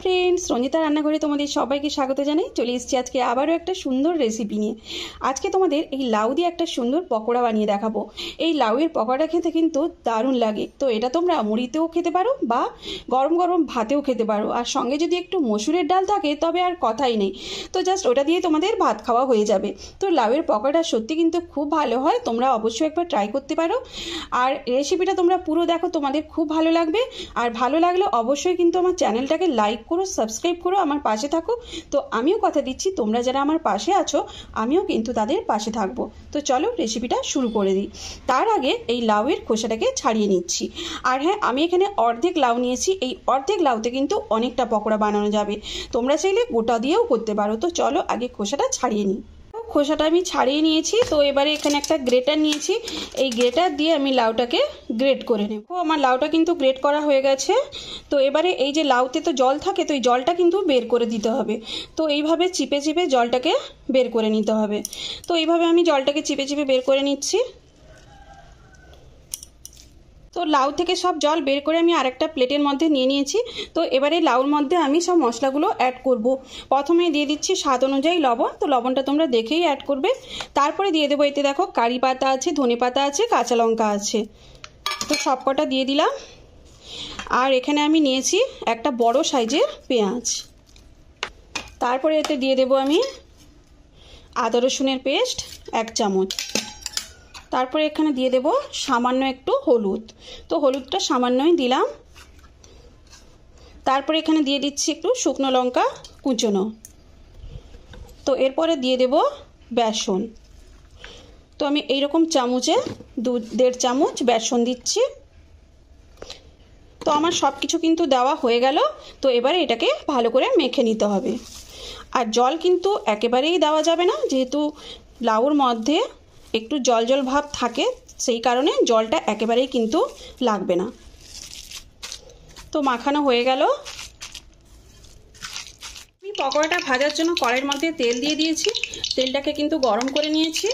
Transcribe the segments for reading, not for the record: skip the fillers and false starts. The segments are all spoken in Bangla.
फ्रेंड्स रंजिता रान्नाघरे तुम्हारे सबाइके स्वागत जानाई चले एसेछि आज के आबारो एक सुंदर रेसिपि निये। आज के तुम्हारे এই লাউ দিয়ে একটা সুন্দর পকোড়া বানিয়ে দেখাবো। এই লাউয়ের পকোড়া খেতে কিন্তু দারুণ লাগে। তো এটা তোমরা মুড়িতেও খেতে পারো বা গরম গরম ভাতেও খেতে পারো, আর সঙ্গে যদি একটু মসুরের ডাল থাকে তবে আর কথাই নেই। তো জাস্ট ওটা দিয়ে তোমাদের ভাত খাওয়া হয়ে যাবে। তো লাউয়ের পকোড়া সত্যি কিন্তু খুব ভালো হয়, তোমরা অবশ্যই একবার ট্রাই করতে পারো। আর রেসিপিটা তোমরা পুরো দেখো, তোমাদের খুব ভালো লাগবে। আর ভালো লাগলে অবশ্যই কিন্তু আমার চ্যানেলটাকে লাইক করো, সাবস্ক্রাইব করো, আমার পাশে থাকো। তো আমিও কথা দিচ্ছি তোমরা যারা আমার পাশে আছো আমিও কিন্তু তাদের পাশে থাকবো। তো চলো রেসিপিটা শুরু করে দিই। তার আগে এই লাউয়ের খোসাটাকে ছাড়িয়ে নিচ্ছি। আর হ্যাঁ, আমি এখানে অর্ধেক লাউ নিয়েছি। এই অর্ধেক লাউতে কিন্তু অনেকটা পকোড়া বানানো যাবে, তোমরা চাইলে গোটা দিয়েও করতে পারো। তো চলো আগে খোসাটা ছাড়িয়ে নিই। খোসাটা আমি ছাড়িয়ে নিয়েছি। তো এবারে এখানে একটা গ্রেটার নিয়েছি, এই গ্রেটার দিয়ে আমি লাউটাকে গ্রেট করে নেব। আমার লাউটা কিন্তু গ্রেট করা হয়ে গেছে। তো এবারে এই যে লাউতে তো জল থাকে, তো এই জলটা কিন্তু বের করে দিতে হবে। তো এইভাবে চিপে চিপে জলটাকে বের করে নিতে হবে। তো এইভাবে আমি জলটাকে চিপে চিপে বের করে নিচ্ছি। তো লাউ থেকে সব জল বের করে আমি আরেকটা প্লেটের মধ্যে নিয়ে নিয়েছি। তো এবারে লাউর মধ্যে আমি সব মশলাগুলো অ্যাড করব। প্রথমে দিয়ে দিচ্ছি স্বাদ অনুযায়ী লবণ। তো লবণটা তোমরা দেখেই অ্যাড করবে। তারপরে দিয়ে দেবো, এতে দেখো কারি পাতা আছে, ধনে পাতা আছে, কাঁচা লঙ্কা আছে। তো সব কটা দিয়ে দিলাম। আর এখানে আমি নিয়েছি একটা বড় সাইজের পেঁয়াজ। তারপরে এতে দিয়ে দেবো আমি আদা রসুনের পেস্ট 1 চামচ। তারপরে এখানে দিয়ে দেব সামান্য একটু হলুদ। তো হলুদটা সামান্যই দিলাম। তারপরে এখানে দিয়ে দিচ্ছি একটু শুকনো লঙ্কা কুচনো। তো এরপরে দিয়ে দেব বেসন। তো আমি এইরকম চামচে 2-1.5 চামচ বেসন দিচ্ছি। তো আমার সব কিছু কিন্তু দেওয়া হয়ে গেল। তো এবারে এটাকে ভালো করে মেখে নিতে হবে। আর জল কিন্তু একেবারেই দেওয়া যাবে না, যেহেতু লাউর মধ্যে একটু জল জল ভাব থাকে, সেই কারণে জলটা একেবারেই কিন্তু লাগবে না। তো মাখানো হয়ে গেল। আমি পকোড়াটা ভাজার জন্য কড়াইয়ের মধ্যে তেল দিয়ে দিয়েছি। তেলটাকে কিন্তু গরম করে নিয়েছি।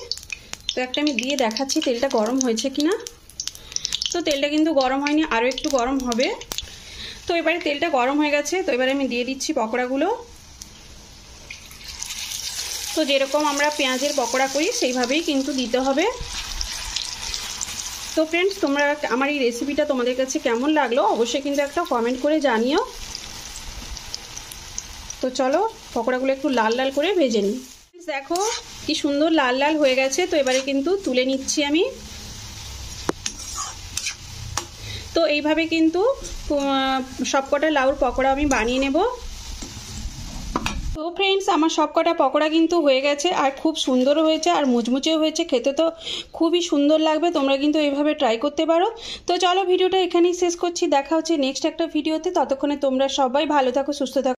তো একটা আমি দিয়ে দেখাচ্ছি তেলটা গরম হয়েছে কিনা। তো তেলটা কিন্তু গরম হয়নি, আরও একটু গরম হবে। তো এবারে তেলটা গরম হয়ে গেছে। তো এবারে আমি দিয়ে দিচ্ছি পকোড়াগুলো। তো যেরকম আমরা পেঁয়াজের পকোড়া করি সেইভাবেই কিন্তু দিতে হবে। তো ফ্রেন্ডস, তোমরা আমার এই রেসিপিটা তোমাদের কাছে কেমন লাগলো অবশ্যই কিন্তু একটা কমেন্ট করে জানিও। তো চলো পকোড়াগুলো একটু লাল লাল করে ভেজে নিই। দেখো কি সুন্দর লাল লাল হয়ে গেছে। তো এবারে কিন্তু তুলে নিচ্ছি আমি। তো এইভাবে কিন্তু সবকটা লাউর পকোড়া আমি বানিয়ে নেব। তো ফ্রেন্ডস, আমার সবকটা পকোড়া কিন্তু হয়ে গেছে, আর খুব সুন্দরও হয়েছে আর মুচমুচেও হয়েছে, খেতে তো খুবই সুন্দর লাগবে। তোমরা কিন্তু এইভাবে ট্রাই করতে পারো। তো চলো ভিডিওটা এখানেই শেষ করছি, দেখা হচ্ছে নেক্সট একটা ভিডিওতে। ততক্ষণে তোমরা সবাই ভালো থাকো, সুস্থ থাকো।